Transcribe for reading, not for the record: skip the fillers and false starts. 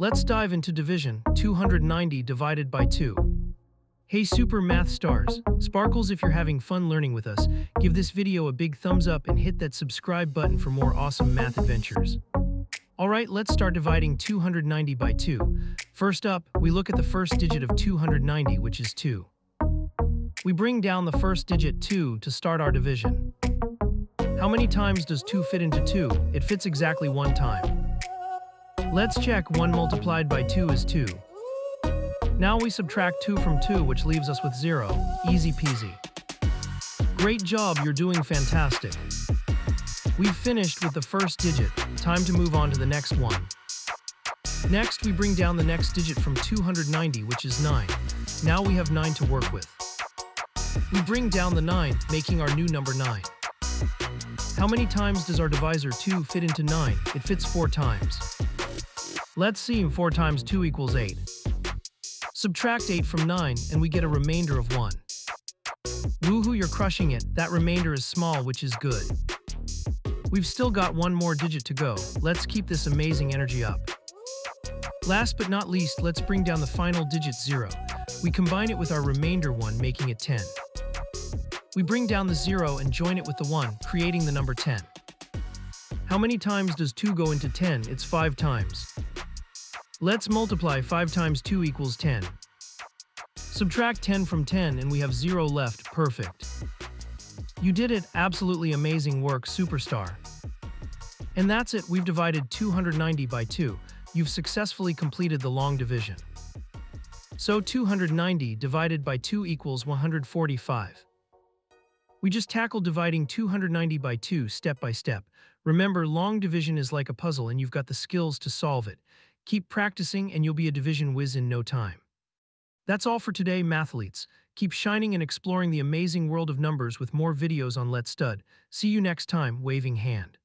Let's dive into division. 290 divided by 2. Hey super math stars, sparkles, if you're having fun learning with us, give this video a big thumbs up and hit that subscribe button for more awesome math adventures. Alright, let's start dividing 290 by 2. First up, we look at the first digit of 290, which is 2. We bring down the first digit 2 to start our division. How many times does 2 fit into 2? It fits exactly 1 time. Let's check. 1 multiplied by 2 is 2. Now we subtract 2 from 2, which leaves us with 0. Easy peasy. Great job, you're doing fantastic. We've finished with the first digit. Time to move on to the next one. Next, we bring down the next digit from 290, which is 9. Now we have 9 to work with. We bring down the 9, making our new number 9. How many times does our divisor 2 fit into 9? It fits 4 times. Let's see. 4 times 2 equals 8. Subtract 8 from 9 and we get a remainder of 1. Woohoo, you're crushing it. That remainder is small, which is good. We've still got one more digit to go. Let's keep this amazing energy up. Last but not least, let's bring down the final digit 0. We combine it with our remainder 1, making it 10. We bring down the 0 and join it with the 1, creating the number 10. How many times does 2 go into 10? It's 5 times. Let's multiply. 5 times 2 equals 10. Subtract 10 from 10 and we have 0 left. Perfect. You did it. Absolutely amazing work, superstar. And that's it. We've divided 290 by 2. You've successfully completed the long division. So 290 divided by 2 equals 145. We just tackled dividing 290 by 2 step by step. Remember, long division is like a puzzle and you've got the skills to solve it. Keep practicing and you'll be a division whiz in no time. That's all for today, mathletes. Keep shining and exploring the amazing world of numbers with more videos on Let's Stud. See you next time, waving hand.